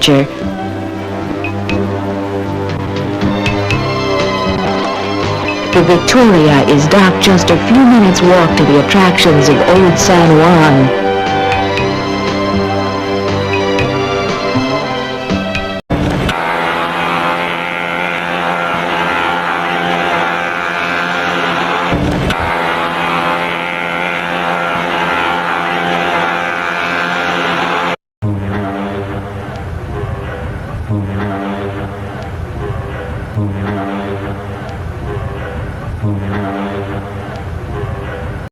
picture. The Victoria is docked just a few minutes walk to the attractions of Old San Juan. Mm-hmm.